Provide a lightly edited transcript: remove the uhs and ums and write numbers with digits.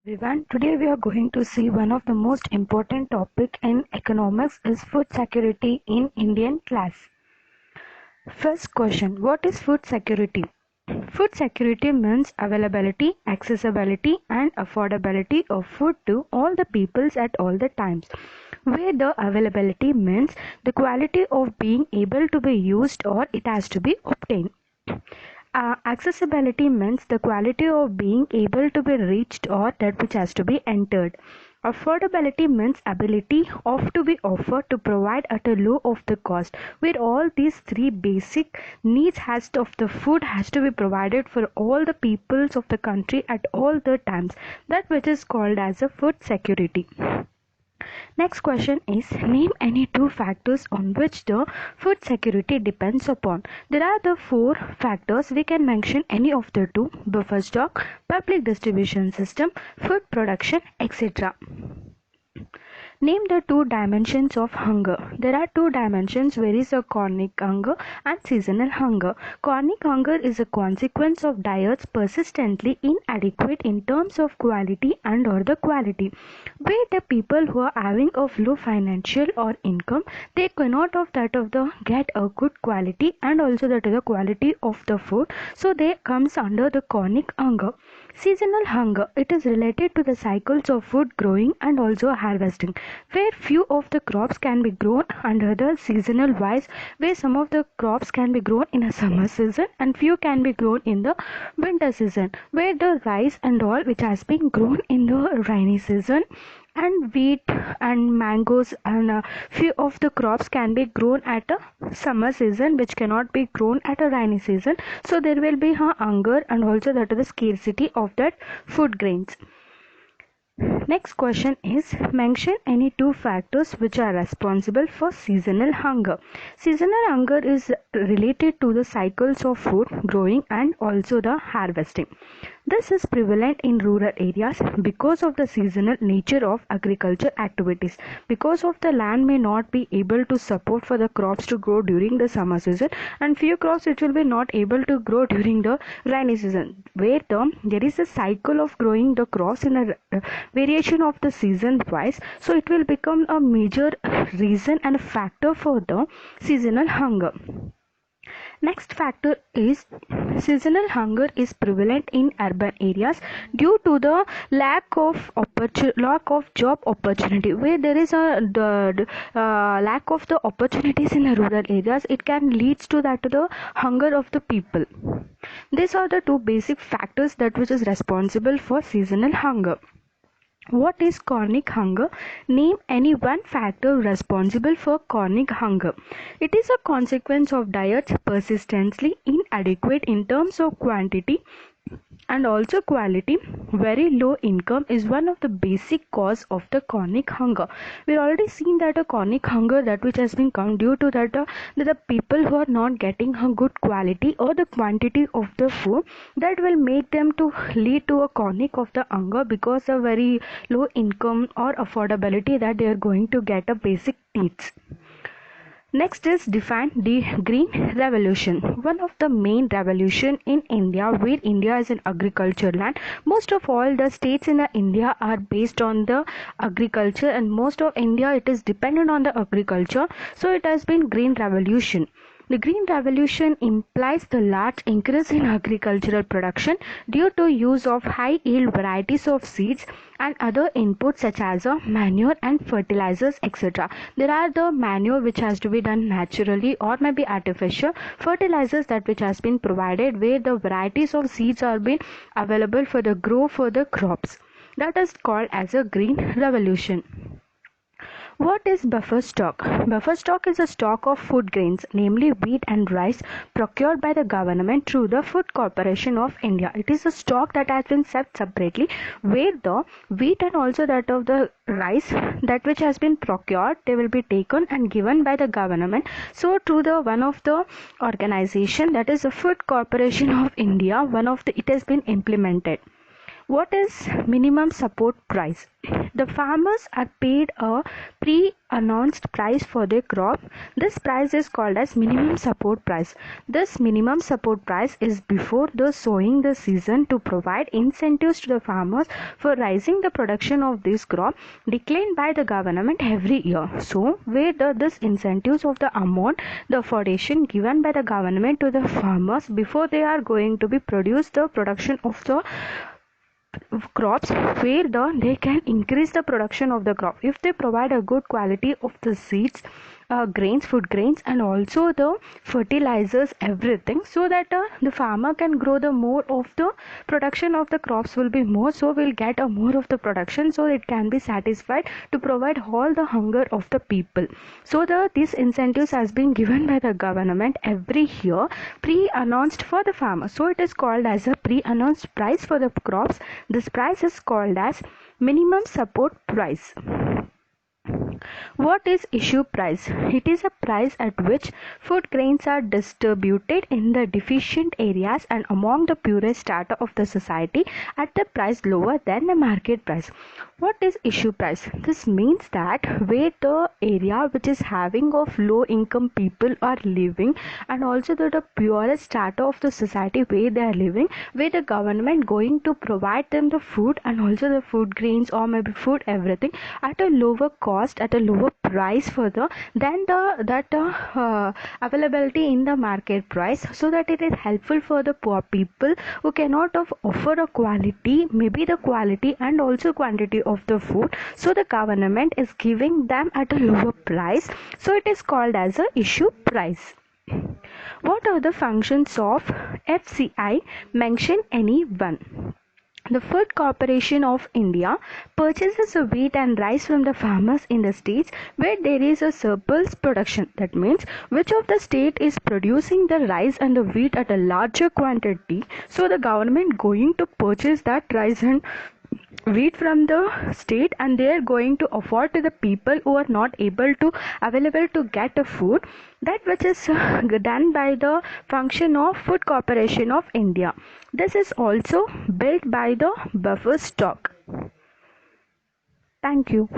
Everyone, today we are going to see one of the most important topic in economics is food security in Indian class. First question, what is food security? Food security means availability, accessibility and affordability of food to all the peoples at all the times. Where the availability means the quality of being able to be used or it has to be obtained. Accessibility means the quality of being able to be reached or that which has to be entered. Affordability means ability of to be offered to provide at a low of the cost, where all these three basic needs of the food has to be provided for all the peoples of the country at all the times. That which is called as a food security. Next question is, name any two factors on which the food security depends upon. There are the four factors. We can mention any of the two: buffer stock, public distribution system, food production, etc. Name the two dimensions of hunger. There are two dimensions, where is a chronic hunger and seasonal hunger. Chronic hunger is a consequence of diets persistently inadequate in terms of quality and or the quality, where the people who are having of low financial or income, they cannot of that of the get a good quality and also that is the quality of the food, so they comes under the chronic hunger. Seasonal hunger, it is related to the cycles of food growing and also harvesting, where few of the crops can be grown under the seasonal wise, where some of the crops can be grown in a summer season and few can be grown in the winter season, where the rice and all which has been grown in the rainy season, and wheat and mangoes and few of the crops can be grown at a summer season which cannot be grown at a rainy season, so there will be a hunger and also that is the scarcity of that food grains. Next question is, mention any two factors which are responsible for seasonal hunger. Seasonal hunger is related to the cycles of food growing and also the harvesting. This is prevalent in rural areas because of the seasonal nature of agriculture activities. Because of the land may not be able to support for the crops to grow during the summer season, and few crops it will be not able to grow during the rainy season, where there is a cycle of growing the crops in a variation of the season wise, so it will become a major reason and a factor for the seasonal hunger. Next factor is, seasonal hunger is prevalent in urban areas due to the lack of job opportunity, where there is lack of the opportunities in the rural areas. It can lead to that the hunger of the people. These are the two basic factors that which is responsible for seasonal hunger. What is chronic hunger? Name any one factor responsible for chronic hunger. It is a consequence of diets persistently inadequate in terms of quantity and also quality. Very low income is one of the basic cause of the chronic hunger. We already seen that a chronic hunger that which has been come due to that the people who are not getting a good quality or the quantity of the food, that will make them to lead to a chronic of the hunger because of very low income or affordability that they are going to get a basic needs. Next is, define the Green Revolution. One of the main revolution in India, where India is an agriculture land. Most of all the states in India are based on the agriculture, and most of India it is dependent on the agriculture. So it has been Green Revolution. The Green Revolution implies the large increase in agricultural production due to use of high yield varieties of seeds and other inputs such as manure and fertilizers, etc. There are the manure which has to be done naturally or maybe artificial, fertilizers that which has been provided, where the varieties of seeds are being available for the grow for the crops. That is called as a Green Revolution. What is buffer stock? Buffer stock is a stock of food grains, namely wheat and rice, procured by the government through the Food Corporation of India. It is a stock that has been set separately, where the wheat and also that of the rice that which has been procured, they will be taken and given by the government. So through the one of the organization, that is the Food Corporation of India, it has been implemented. What is minimum support price? The farmers are paid a pre-announced price for their crop. This price is called as minimum support price. This minimum support price is before the sowing the season to provide incentives to the farmers for raising the production of this crop declared by the government every year. So, where this incentives of the amount, the affordation given by the government to the farmers before they are going to be produce the production of the crops, where they can increase the production of the crop if they provide a good quality of the seeds, grains, food grains, and also the fertilizers, everything, so that the farmer can grow the more of the production of the crops will be more, so we'll get a more of the production, so it can be satisfied to provide all the hunger of the people. So these incentives has been given by the government every year, pre-announced for the farmer. So it is called as a pre-announced price for the crops. This price is called as minimum support price. What is issue price? It is a price at which food grains are distributed in the deficient areas and among the poorest strata of the society at the price lower than the market price. What is issue price? This means that where the area which is having of low income people are living, and also the poorest strata of the society where they are living, where the government going to provide them the food and also the food grains or maybe food everything at a lower cost, at a lower price for the than the availability in the market price, so that it is helpful for the poor people who cannot offer a quality, maybe the quality and also quantity of the food, so the government is giving them at a lower price, so it is called as a issue price. What are the functions of FCI? Mention any one. The Food Corporation of India purchases the wheat and rice from the farmers in the states where there is a surplus production. That means which of the state is producing the rice and the wheat at a larger quantity. So the government going to purchase that rice and wheat from the state, and they are going to afford to the people who are not able to available to get the food, that which is done by the function of Food Corporation of India. This is also built by the buffer stock. Thank you.